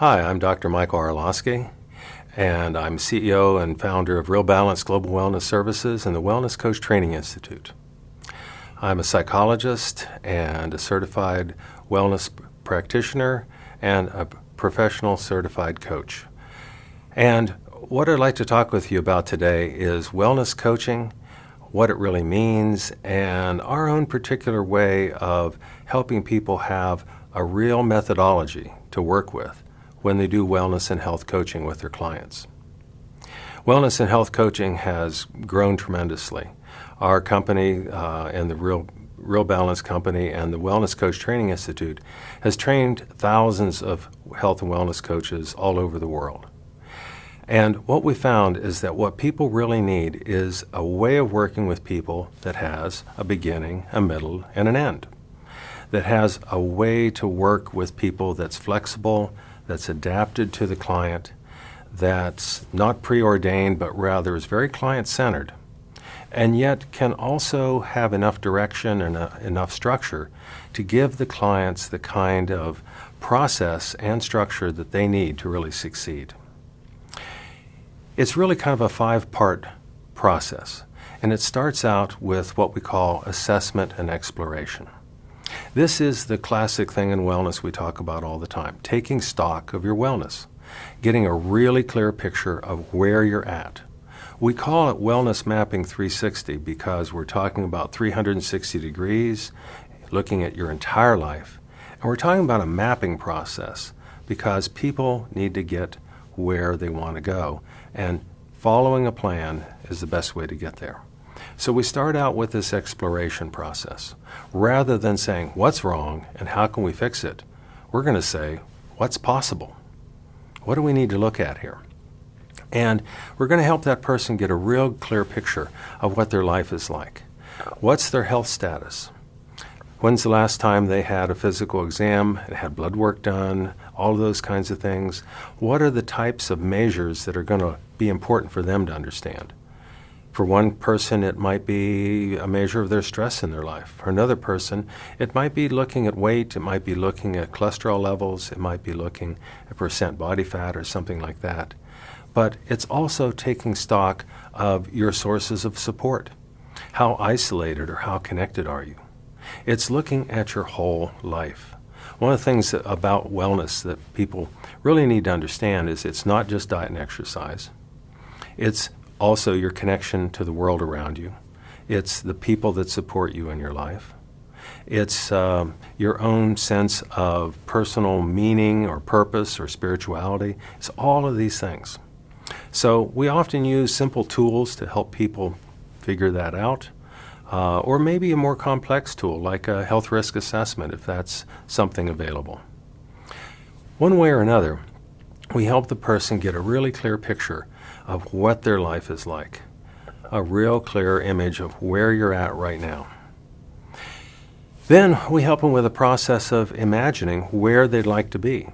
Hi, I'm Dr. Michael Arloski, and I'm CEO and founder of Real Balance Global Wellness Services and the Wellness Coach Training Institute. I'm a psychologist and a certified wellness practitioner and a professional certified coach. And what I'd like to talk with you about today is wellness coaching, what it really means, and our own particular way of helping people have a real methodology to work with when they do wellness and health coaching with their clients. Wellness and health coaching has grown tremendously. Our company and the Real Balance Company and the Wellness Coach Training Institute has trained thousands of health and wellness coaches all over the world. And what we found is that what people really need is a way of working with people that has a beginning, a middle, and an end. That has a way to work with people that's flexible, that's adapted to the client, that's not preordained but rather is very client-centered, and yet can also have enough direction and enough structure to give the clients the kind of process and structure that they need to really succeed. It's really kind of a 5-part process, and it starts out with what we call assessment and exploration. This is the classic thing in wellness we talk about all the time, taking stock of your wellness, getting a really clear picture of where you're at. We call it Wellness Mapping 360 because we're talking about 360 degrees, looking at your entire life. And we're talking about a mapping process because people need to get where they want to go. And following a plan is the best way to get there. So we start out with this exploration process. Rather than saying, what's wrong and how can we fix it? We're going to say, what's possible? What do we need to look at here? And we're going to help that person get a real clear picture of what their life is like. What's their health status? When's the last time they had a physical exam and had blood work done? All of those kinds of things. What are the types of measures that are going to be important for them to understand? For one person, it might be a measure of their stress in their life. For another person, it might be looking at weight, it might be looking at cholesterol levels, it might be looking at percent body fat or something like that. But it's also taking stock of your sources of support. How isolated or how connected are you? It's looking at your whole life. One of the things about wellness that people really need to understand is it's not just diet and exercise. It's also your connection to the world around you. It's the people that support you in your life. It's your own sense of personal meaning or purpose or spirituality. It's all of these things. So we often use simple tools to help people figure that out, or maybe a more complex tool like a health risk assessment if that's something available. One way or another, we help the person get a really clear picture of what their life is like, a real clear image of where you're at right now. Then we help them with a process of imagining where they'd like to be,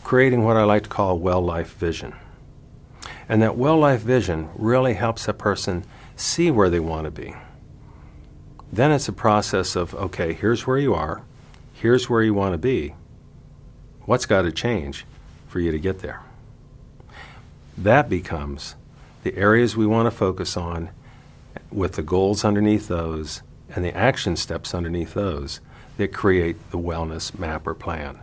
creating what I like to call a well-life vision. And that well-life vision really helps a person see where they want to be. Then it's a process of, okay, here's where you are, here's where you want to be. What's got to change for you to get there? That becomes the areas we want to focus on with the goals underneath those and the action steps underneath those that create the wellness map or plan.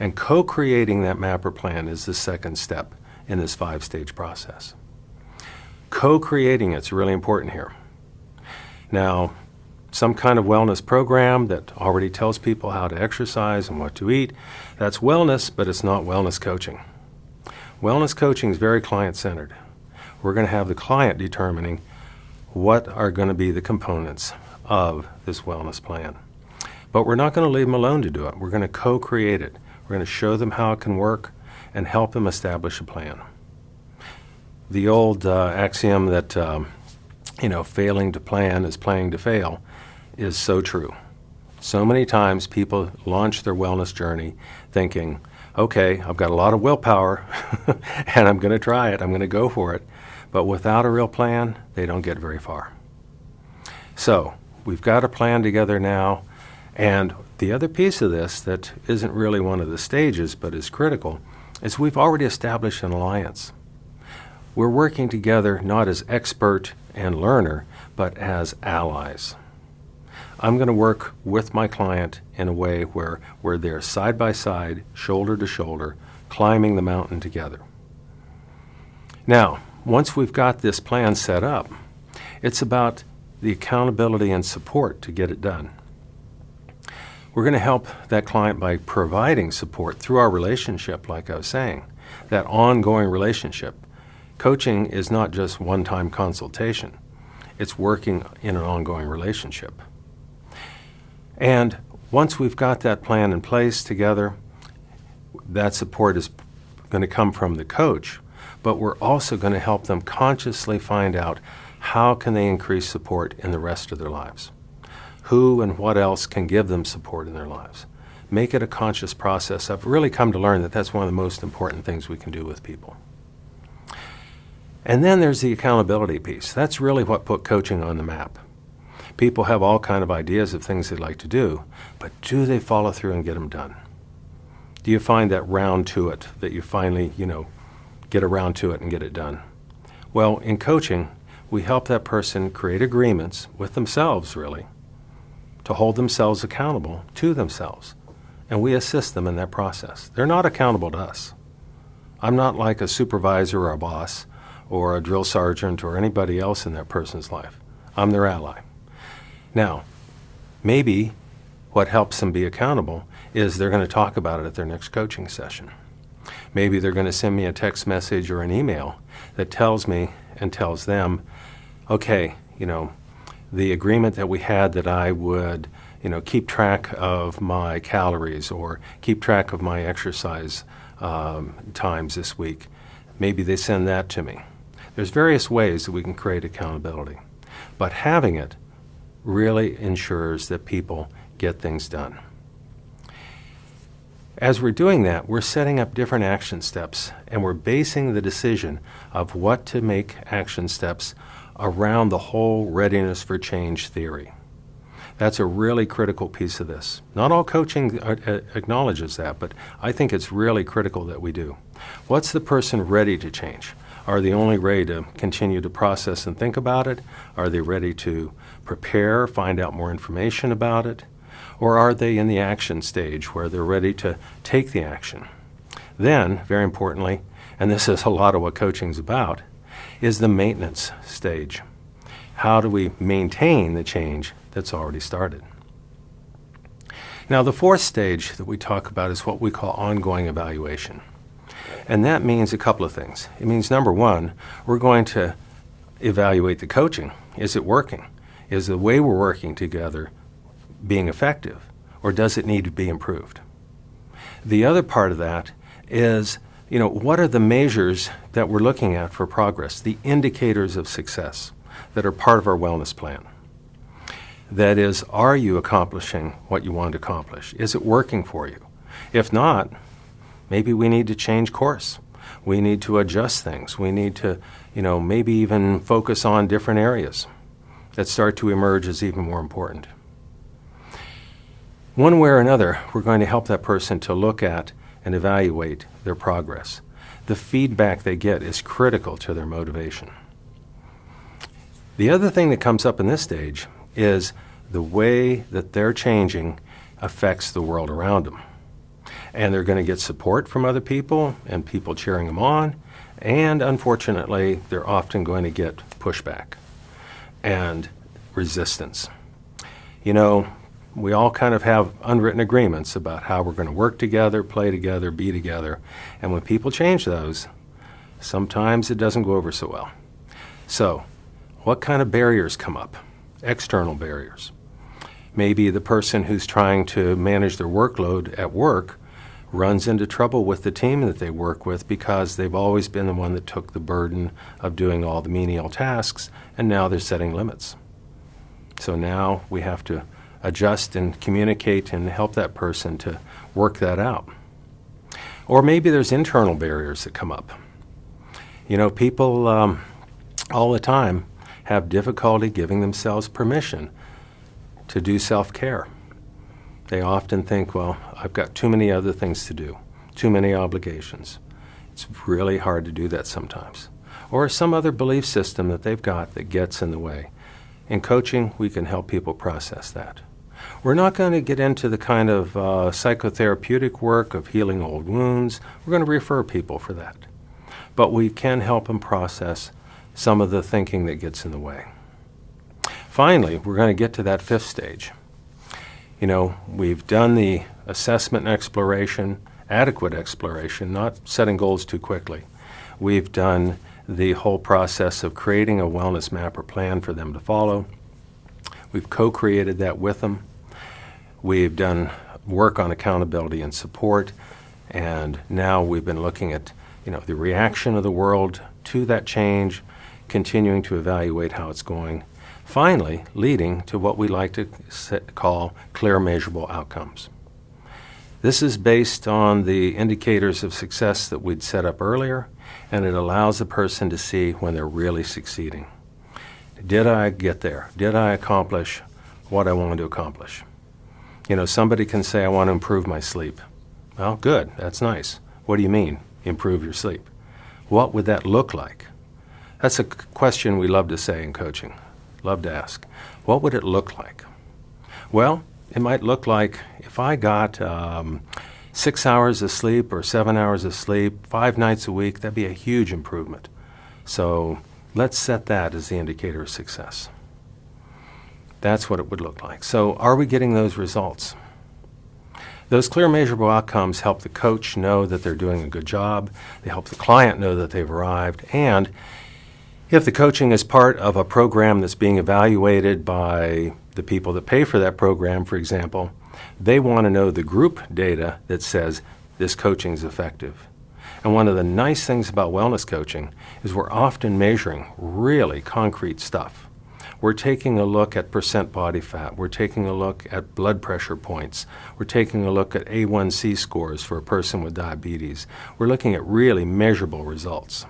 And co-creating that map or plan is the second step in this 5-stage process. Co-creating it's really important here. Now, some kind of wellness program that already tells people how to exercise and what to eat, that's wellness, but it's not wellness coaching. Wellness coaching is very client-centered. We're going to have the client determining what are going to be the components of this wellness plan. But we're not going to leave them alone to do it. We're going to co-create it. We're going to show them how it can work and help them establish a plan. The old axiom that, failing to plan is planning to fail is so true. So many times people launch their wellness journey thinking, okay, I've got a lot of willpower and I'm going to try it, I'm going to go for it. But without a real plan, they don't get very far. So we've got a plan together now, and the other piece of this that isn't really one of the stages but is critical is we've already established an alliance. We're working together not as expert and learner, but as allies. I'm going to work with my client in a way where we're there side by side, shoulder to shoulder, climbing the mountain together. Now, once we've got this plan set up, it's about the accountability and support to get it done. We're going to help that client by providing support through our relationship, like I was saying, that ongoing relationship. Coaching is not just one-time consultation. It's working in an ongoing relationship. And once we've got that plan in place together, that support is going to come from the coach, but we're also going to help them consciously find out how can they increase support in the rest of their lives. Who and what else can give them support in their lives. Make it a conscious process. I've really come to learn that that's one of the most important things we can do with people. And then there's the accountability piece. That's really what put coaching on the map. People have all kind of ideas of things they'd like to do, but do they follow through and get them done? Do you find that round to it, that you finally, get around to it and get it done? Well, in coaching, we help that person create agreements with themselves, really, to hold themselves accountable to themselves. And we assist them in that process. They're not accountable to us. I'm not like a supervisor or a boss or a drill sergeant or anybody else in that person's life. I'm their ally. Now, maybe what helps them be accountable is they're going to talk about it at their next coaching session. Maybe they're going to send me a text message or an email that tells me and tells them, okay, the agreement that we had that I would, keep track of my calories or keep track of my exercise times this week. Maybe they send that to me. There's various ways that we can create accountability, but having it really ensures that people get things done. As we're doing that, we're setting up different action steps, and we're basing the decision of what to make action steps around the whole readiness for change theory. That's a really critical piece of this. Not all coaching acknowledges that, but I think it's really critical that we do. What's the person ready to change? Are they only ready to continue to process and think about it? Are they ready to prepare, find out more information about it? Or are they in the action stage where they're ready to take the action? Then, very importantly, and this is a lot of what coaching's about, is the maintenance stage. How do we maintain the change that's already started? Now, the fourth stage that we talk about is what we call ongoing evaluation. And that means a couple of things. It means, number one, we're going to evaluate the coaching. Is it working? Is the way we're working together being effective, or does it need to be improved? The other part of that is, what are the measures that we're looking at for progress, the indicators of success that are part of our wellness plan? That is, are you accomplishing what you want to accomplish? Is it working for you? If not, maybe we need to change course. We need to adjust things. We need to, maybe even focus on different areas that start to emerge as even more important. One way or another, we're going to help that person to look at and evaluate their progress. The feedback they get is critical to their motivation. The other thing that comes up in this stage is the way that they're changing affects the world around them. And they're going to get support from other people and people cheering them on, and unfortunately, they're often going to get pushback and resistance. We all kind of have unwritten agreements about how we're going to work together, play together, be together, and when people change those, sometimes it doesn't go over so well. So, what kind of barriers come up? External barriers. Maybe the person who's trying to manage their workload at work runs into trouble with the team that they work with because they've always been the one that took the burden of doing all the menial tasks, and now they're setting limits. So now we have to adjust and communicate and help that person to work that out. Or maybe there's internal barriers that come up. People all the time have difficulty giving themselves permission to do self-care. They often think, well, I've got too many other things to do, too many obligations. It's really hard to do that sometimes. Or some other belief system that they've got that gets in the way. In coaching, we can help people process that. We're not going to get into the kind of psychotherapeutic work of healing old wounds. We're going to refer people for that. But we can help them process some of the thinking that gets in the way. Finally, we're going to get to that fifth stage. We've done the assessment and exploration, adequate exploration, not setting goals too quickly. We've done the whole process of creating a wellness map or plan for them to follow. We've co-created that with them. We've done work on accountability and support, and now we've been looking at the reaction of the world to that change, continuing to evaluate how it's going, finally leading to what we like to call clear measurable outcomes. This is based on the indicators of success that we'd set up earlier, and it allows the person to see when they're really succeeding. Did I get there? Did I accomplish what I wanted to accomplish? Somebody can say, I want to improve my sleep. Well, good, that's nice. What do you mean, improve your sleep? What would that look like? That's a question we love to say in coaching, love to ask. What would it look like? Well, it might look like if I got 6 hours of sleep or 7 hours of sleep 5 nights a week, that'd be a huge improvement. So let's set that as the indicator of success. That's what it would look like. So are we getting those results? Those clear measurable outcomes help the coach know that they're doing a good job. They help the client know that they've arrived. And if the coaching is part of a program that's being evaluated by the people that pay for that program, for example, they want to know the group data that says this coaching is effective. And one of the nice things about wellness coaching is we're often measuring really concrete stuff. We're taking a look at percent body fat. We're taking a look at blood pressure points. We're taking a look at A1C scores for a person with diabetes. We're looking at really measurable results,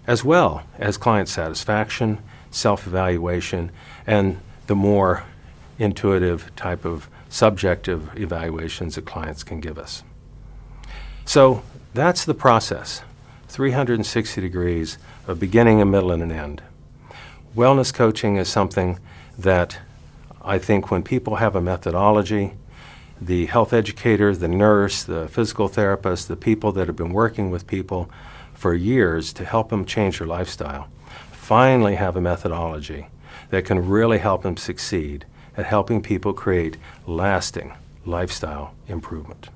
as well as client satisfaction, self-evaluation, and the more intuitive type of subjective evaluations that clients can give us. So that's the process, 360 degrees of beginning, a middle, and an end. Wellness coaching is something that I think when people have a methodology, the health educator, the nurse, the physical therapist, the people that have been working with people for years to help them change their lifestyle, finally have a methodology that can really help them succeed at helping people create lasting lifestyle improvement.